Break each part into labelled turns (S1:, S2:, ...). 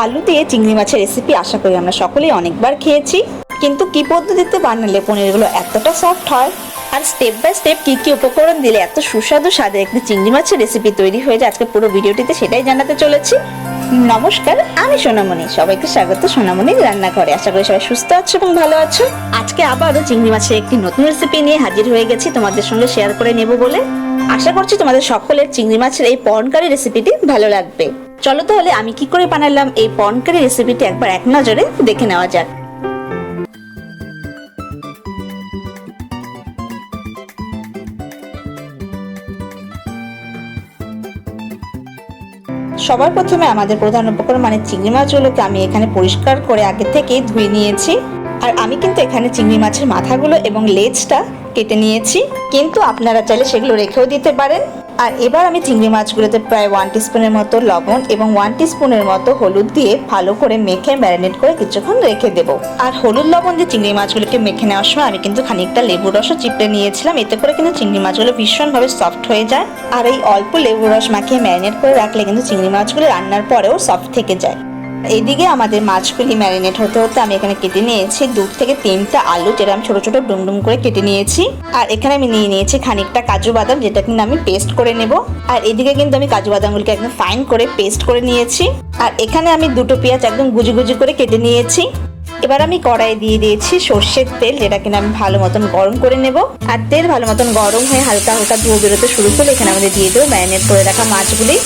S1: আলু দিয়ে চিংড়ি মাছের রেসিপি আশা করি আমরা সকলেই অনেকবার খেয়েছি, কিন্তু কি পদ্ধতিতে বানালে পনিরগুলো এতটা সফট হয় আর স্টেপ বাই স্টেপ কি কি উপকরণ দিলে এত সুস্বাদু স্বাদের একটি চিংড়ি মাছের রেসিপি তৈরি হয়ে যায়, আজকে পুরো ভিডিওটিতে সেটাই জানাতে চলেছি। নমস্কার, আমি সোনামণি, সবাইকে স্বাগত সোনামণির রান্নাঘরে। আশা করি সবাই সুস্থ আছো এবং ভালো আছো। আজকে আবারও চিংড়ি মাছের একটি নতুন রেসিপি নিয়ে হাজির হয়ে গেছি তোমাদের সঙ্গে শেয়ার করে নেব বলে। আশা করছি তোমাদের সকলের চিংড়ি মাছের এই পর্ন কারি রেসিপিটি ভালো লাগবে। চলো তাহলে আমি কি করে বানালাম এই পর্ন কারি রেসিপিটি একবার এক নজরে দেখে নেওয়া যাক। সবার প্রথমে আমাদের প্রধান উপকরণ মানে চিংড়ি মাছগুলোকে আমি এখানে পরিষ্কার করে আগে থেকেই ধুয়ে নিয়েছি। আর আমি কিন্তু এখানে চিংড়ি মাছের মাথাগুলো এবং লেজটা কেটে নিয়েছি, কিন্তু আপনারা চাইলে সেগুলো রেখেও দিতে পারেন। আর এবার আমি চিংড়ি মাছগুলোতে প্রায় 1 টিস্পুনের মতো লবণ এবং 1 টিস্পুনের মতো হলুদ দিয়ে ভালো করে মেখে ম্যারিনেট করে কিছুক্ষণ রেখে দেব। আর হলুদ লবণ দিয়ে চিংড়ি মাছগুলোকে মেখে নেওয়ার সময় আমি কিন্তু খানিকটা লেবুর রসও চিপড়ে নিয়েছিলাম, এতে করে কিন্তু চিংড়ি মাছগুলো ভীষণভাবে সফট হয়ে যায়। আর এই অল্প লেবুর রস মাখিয়ে ম্যারিনেট করে রাখলে কিন্তু চিংড়ি মাছগুলো রান্নার পরেও সফট থেকে যায়। এইদিকে আমাদের মাছগুলি ম্যারিনেট হতে হতে আমি এখানে কেটে নিয়েছি 2 থেকে 3টা আলু, যেটা আমি ছোট ছোট ডুমডুম করে কেটে নিয়েছি। আর এখানে আমি নিয়ে নিয়েছি খানিকটা কাজু বাদাম, যেটা কিন্তু আমি পেস্ট করে নেব। আর এদিকে কিন্তু আমি কাজু বাদামগুলিকে একদম ফাইন করে পেস্ট করে নিয়েছি। আর এখানে আমি 2টো পেঁয়াজ একদম গুজি গুজি করে কেটে নিয়েছি। এবার আমি কড়াইয়ে দিয়ে দিয়েছি সর্ষের তেল, যেটা কিনা আমি ভালো মতন গরম করে নেব। আর তেল ভালো মতন গরম হয়ে হালকা হালকা ধোঁয়া বেরোতে শুরু করলে এখানে আমাদের দিয়ে দেবো ম্যারিনেট করে রাখা মাছগুলি।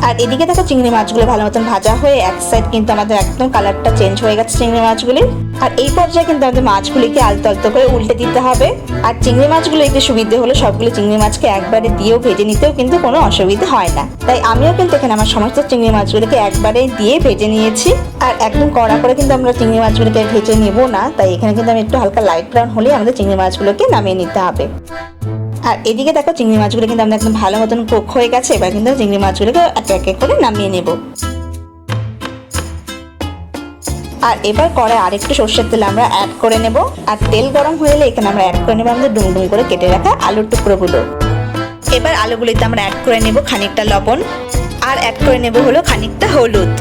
S1: আর এদিকে দেখো চিংড়ি মাছগুলো ভালো মতন ভাজা হয়ে এক সাইড কিন্তু আমাদের একদম কালারটা চেঞ্জ হয়ে গেছে চিংড়ি মাছগুলি। আর এই পর্যায়ে কিন্তু আমাদের মাছগুলিকে আলতো আলতো করে উল্টে দিতে হবে। আর চিংড়ি মাছগুলো একটু সুবিধে হলো সবগুলো চিংড়ি মাছকে একবারে দিয়েও ভেজে নিতেও কিন্তু কোনো অসুবিধা হয় না। তাই আমিও কিন্তু এখানে আমার সমস্ত চিংড়ি মাছগুলোকে একবারে দিয়ে ভেজে নিয়েছি। আর একদম কড়া করে কিন্তু আমরা চিংড়ি মাছগুলোকে ভেজে নেব না, তাই এখানে কিন্তু আমি একটু হালকা লাইট ব্রাউন হলেই আমাদের চিংড়ি মাছগুলোকে নামিয়ে নিতে হবে। আর এদিকে দেখো চিংড়ি মাছগুলো কিন্তু আমাদের একদম ভালো মতন কুক হয়ে গেছে। এবার কিন্তু চিংড়ি মাছগুলোকে একে একে করে নামিয়ে নেব। আর এবার কড়াই আরেকটু সর্ষের তেল আমরা অ্যাড করে নেব। আর তেল গরম হয়ে এলে এখানে আমরা অ্যাড করে নেব আমাদের ডুমডুম করে কেটে রাখা আলুর টুকরোগুলো। এবার আলুগুলিতে আমরা অ্যাড করে নেব খানিকটা লবণ আর অ্যাড করে নেব হলো খানিকটা হলুদ।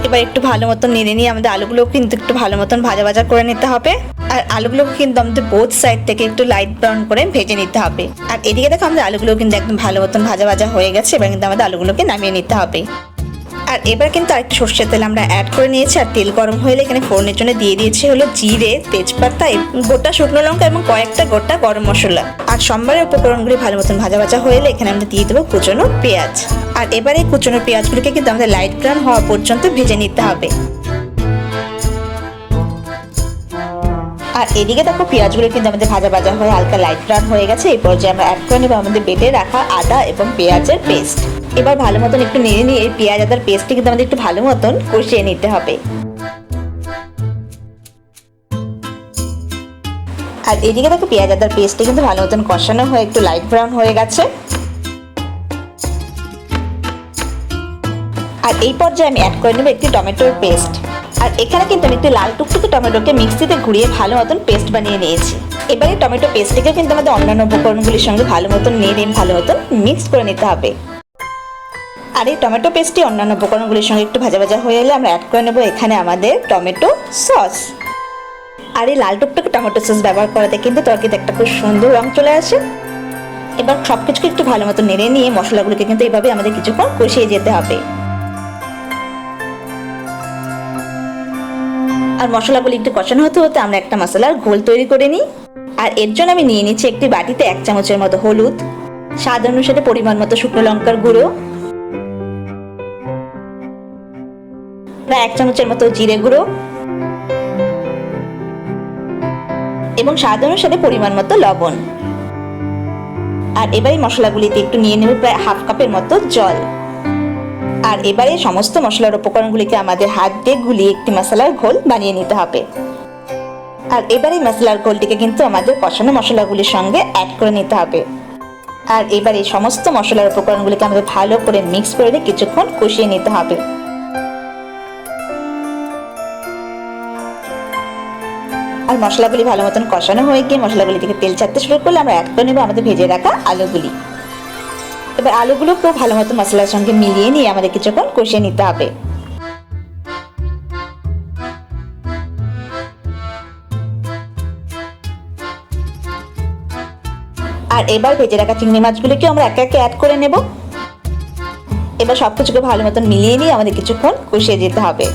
S1: এবার একটু ভালো মতন নেড়ে নিয়ে আমাদের আলুগুলো কিন্তু একটু ভালো মতন ভাজা ভাজা করে নিতে হবে। আর আলুগুলোকে কিন্তু আমাদের বোথ সাইড থেকে একটু লাইট ব্রাউন করে ভেজে নিতে হবে। আর এদিকে দেখো আমাদের আলুগুলো কিন্তু একদম ভালো মতন ভাজা ভাজা হয়ে গেছে। এবার কিন্তু আমাদের আলুগুলোকে নামিয়ে নিতে হবে। আর এবার কিন্তু আরেকটু সর্ষের তেল আমরা অ্যাড করে নিয়েছি। আর তেল গরম হয়ে এলে এখানে ফোড়নের জন্য দিয়ে দিয়েছি হলো জিরে, তেজপাতা, গোটা শুকনো লঙ্কা এবং কয়েকটা গোটা গরম মশলা। আর সোমবারের উপকরণগুলি ভালো মতন ভাজা ভাজা হয়ে এলে এখানে আমরা দিয়ে দেবো কুচনো পেঁয়াজ। আর এবার এই কুচনো পেঁয়াজগুলিকে কিন্তু আমাদের লাইট ব্রাউন হওয়া পর্যন্ত ভেজে নিতে হবে। আর এদিকে দেখো পেঁয়াজগুলো কিন্তু আমাদের ভাজা ভাজা হয়ে হালকা লাইট ব্রাউন হয়ে গেছে। এই পর্যায়ে আমরা অ্যাড করে নেবো আমাদের বেটে রাখা আদা এবং পেঁয়াজের পেস্ট। এবার ভালো মতন একটু নেড়ে নিয়ে এই পেঁয়াজ আদার পেস্টটি কিন্তু আমাদের একটু ভালো মতন কষিয়ে নিতে হবে। আর এদিকে দেখো পেঁয়াজ আদার পেস্টটি কিন্তু ভালো মতন কষানো হয়ে একটু লাইট ব্রাউন হয়ে গেছে। আর এই পর্যায়ে আমি অ্যাড করে নেবো একটি টমেটোর পেস্ট। আর এখানে কিন্তু আমি একটি লাল টুকটুকে টমেটোকে মিক্সিতে ঘুরিয়ে ভালো মতন পেস্ট বানিয়ে নিয়েছি। এবারে টমেটো পেস্টটিকে কিন্তু আমাদের অন্যান্য উপকরণগুলির সঙ্গে ভালো মতন নেড়ে ভালো মতন মিক্স করে নিতে হবে। আর এই টমেটো পেস্টটি অন্যান্য উপকরণগুলির সঙ্গে একটু ভাজা ভাজা হয়ে এলে আমরা অ্যাড করে নেবো এখানে আমাদের টমেটো সস। আর এই লাল টুকটুকে টমেটো সস ব্যবহার করাতে কিন্তু তরকারিতে একটা খুব সুন্দর রং চলে আসে। এবার সবকিছুকে একটু ভালো মতো নেড়ে নিয়ে মশলাগুলোকে কিন্তু এইভাবে আমাদের কিছুক্ষণ কষিয়ে যেতে হবে। আর মশলাগুলি একটু কষানো হতে হতে আমরা একটা মশলার ঘোল তৈরি করে নিই। আর এর জন্য আমি নিয়ে নিচ্ছি একটি বাটিতে 1 চামচের মতো হলুদ, স্বাদ অনুসারে পরিমাণ মতো শুকনো লঙ্কার গুঁড়ো, প্রায় 1 চামচের মতো জিরে গুঁড়ো এবং স্বাদ অনুসারে পরিমাণ মতো লবণ। আর এবারে মশলাগুলিতে একটু নিয়ে নেব প্রায় 1/2 কাপের মতো জল। আর এবারে সমস্ত মশলার উপকরণগুলিকে আমাদের হাত দিয়ে গুলিয়ে একটি মশলার ঘোল বানিয়ে নিতে হবে। আর এবারে মশলার ঘোলটিকে কিন্তু আমাদের কষানো মশলাগুলির সঙ্গে অ্যাড করে নিতে হবে। আর এবার এই সমস্ত মশলার উপকরণগুলিকে আমাদের ভালো করে মিক্স করে দিয়ে কিছুক্ষণ কষিয়ে নিতে হবে। আর মশলাগুলি ভালো মতন কষানো হয়ে গিয়ে মশলাগুলি থেকে তেল ছাড়তে শুরু করলে আমরা অ্যাড করে নেব আমাদের ভেজে রাখা আলুগুলি। এবার আলুগুলোকেও ভালো মতো মশলার সঙ্গে মিলিয়ে নিয়ে আমাদের কিছুক্ষণ কষিয়ে নিতে হবে। আর এবার ভেজে রাখা চিংড়ি মাছগুলোকে আমরা একে একে অ্যাড করে নেব। এবার সবকিছুকে ভালো মতন মিলিয়ে নিয়ে আমাদের কিছুক্ষণ কষিয়ে যেতে হবে।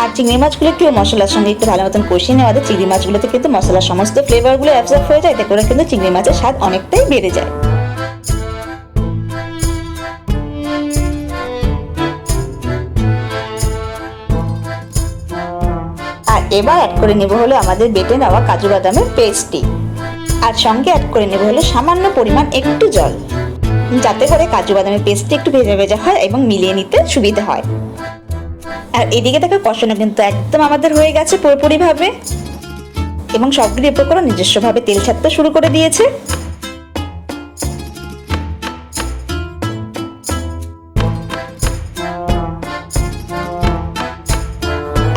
S1: আর চিংড়ি মাছগুলোকেও মশলার সঙ্গে একটু ভালো মতন কষিয়ে নেওয়া যায়। চিংড়ি মাছগুলোতে কিন্তু মশলার সমস্ত ফ্লেভারগুলো অ্যাবজর্ব হয়ে যায়, এতে করে কিন্তু চিংড়ি মাছের স্বাদ অনেকটাই বেড়ে যায়। আর এবার অ্যাড করে নেব হলো আমাদের বেটে নেওয়া কাজু বাদামের পেস্টটি। আর সঙ্গে অ্যাড করে নেব হলো সামান্য পরিমাণ একটু জল, যাতে করে কাজু বাদামের পেস্টটি একটু ভেজা ভেজা হয় এবং মিলিয়ে নিতে সুবিধা হয়। আর এদিকে দেখো কষানো কিন্তু একদম আমাদের হয়ে গেছে পুরোপুরিভাবে, এবং সবগুলি উপকরণ নিজস্বভাবে তেল ছাড়তে শুরু করে দিয়েছে।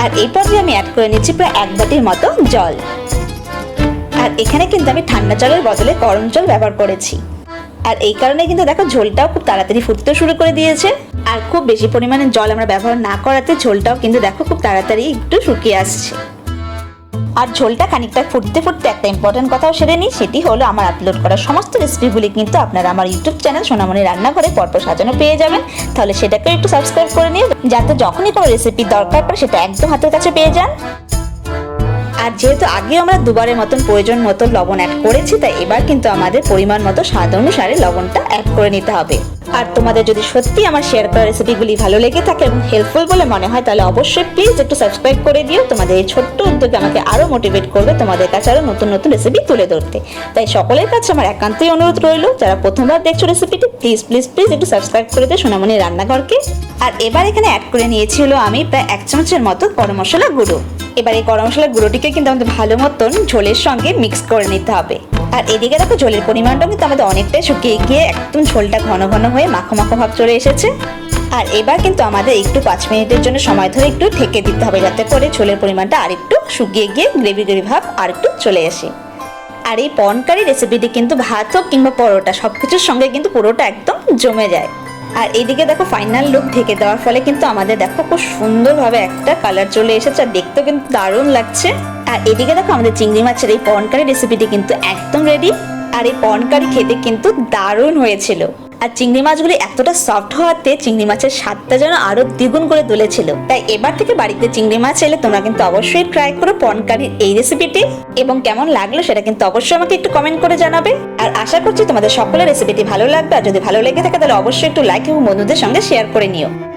S1: আর এই পর্যায়ে আমি অ্যাড করে নিচ্ছি প্রায় 1 বাটির মতো জল। আর এখানে কিন্তু আমি ঠান্ডা জলের বদলে গরম জল ব্যবহার করেছি। আর এই কারণে কিন্তু দেখো ঝোলটাও খুব তাড়াতাড়ি ফুটতে শুরু করে দিয়েছে। আর খুব বেশি পরিমাণে জল আমরা ব্যবহার না করাতে ঝোলটাও কিন্তু দেখো খুব তাড়াতাড়ি একটু শুকিয়ে আসছে। আর ঝোলটা খানিকটা ফুটতে ফুটতে একটা ইম্পর্টেন্ট কথাও সেরে নিই, সেটি হলো আমার আপলোড করা সমস্ত রেসিপিগুলি কিন্তু আপনারা আমার ইউটিউব চ্যানেল সোনামণি রান্নাঘরে পরপর সাজানো পেয়ে যাবেন। তাহলে সেটাকে একটু সাবস্ক্রাইব করে নিন, যাতে যখনই কোনো রেসিপির দরকার পড়ে সেটা একদম হাতের কাছে পেয়ে যান। আর যেহেতু আগে আমরা দুবারের মতন প্রয়োজন মতো লবণ অ্যাড করেছি, তাই এবার কিন্তু আমাদের পরিমাণ মতো স্বাদ অনুসারে লবণটা অ্যাড করে নিতে হবে। আর তোমাদের যদি সত্যি আমার শেয়ার করা রেসিপিগুলি ভালো লেগে থাকে এবং হেল্পফুল বলে মনে হয়, তাহলে অবশ্যই প্লিজ একটু সাবস্ক্রাইব করে দিও। তোমাদের এই ছোট্ট উদ্যোগে আমাকে আরও মোটিভেট করবে তোমাদের কাছে আরও নতুন নতুন রেসিপি তুলে ধরতে। তাই সকলের কাছে আমার একান্তই অনুরোধ রইল, যারা প্রথমবার দেখছো রেসিপিটি, প্লিজ প্লিজ প্লিজ একটু সাবস্ক্রাইব করে দিও সোনামণি রান্নাঘরকে। আর এবার এখানে অ্যাড করে নিয়েছি হলো আমি প্রায় 1 চামচের মতো গরম মশলা গুঁড়ো। এবার এই গরম মশলার গুঁড়োটিকে কিন্তু আমাদের ভালো মতন ঝোলের সঙ্গে মিক্স করে নিতে হবে। আর এদিকে দেখো ঝোলের পরিমাণটা কিন্তু আমাদের অনেকটাই শুকিয়ে গিয়ে একদম ঝোলটা ঘন ঘন হয়ে মাখো মাখো ভাব চলে এসেছে। আর এবার কিন্তু আমাদের একটু 5 মিনিটের জন্য সময় ধরে একটু ঢেকে দিতে হবে, যাতে করে ঝোলের পরিমাণটা আরেকটু শুকিয়ে গিয়ে গ্রেভি গ্রেভি ভাব আরেকটু চলে আসে। আর এই পন কারি রেসিপিটি কিন্তু ভাত হোক কিংবা পরোটা সবকিছুর সঙ্গে কিন্তু পুরোটা একদম জমে যায়। আর এইদিকে দেখো ফাইনাল লুক ঢেকে দেওয়ার ফলে কিন্তু আমাদের দেখো খুব সুন্দরভাবে একটা কালার চলে এসেছে, আর দেখতেও কিন্তু দারুণ লাগছে। আর এদিকে দেখো আমাদের চিংড়ি মাছের এই পন কারি রেসিপিটি কিন্তু একদম রেডি। আর এই পন কারি খেতে কিন্তু দারুণ হয়েছিল। আর চিংড়ি মাছগুলি এতটা সফট হওয়াতে চিংড়ি মাছের স্বাদটা যেন আরো দ্বিগুণ করে তুলেছিল। তাই এবার থেকে বাড়িতে চিংড়ি মাছ এলে তোমরা কিন্তু অবশ্যই ট্রাই করো পন কারির এই রেসিপিটি, এবং কেমন লাগলো সেটা কিন্তু অবশ্যই আমাকে একটু কমেন্ট করে জানাবে। আর আশা করছি তোমাদের সকলের রেসিপিটি ভালো লাগবে। আর যদি ভালো লেগে থাকে তাহলে অবশ্যই একটু লাইক এবং বন্ধুদের সঙ্গে শেয়ার করে নিও।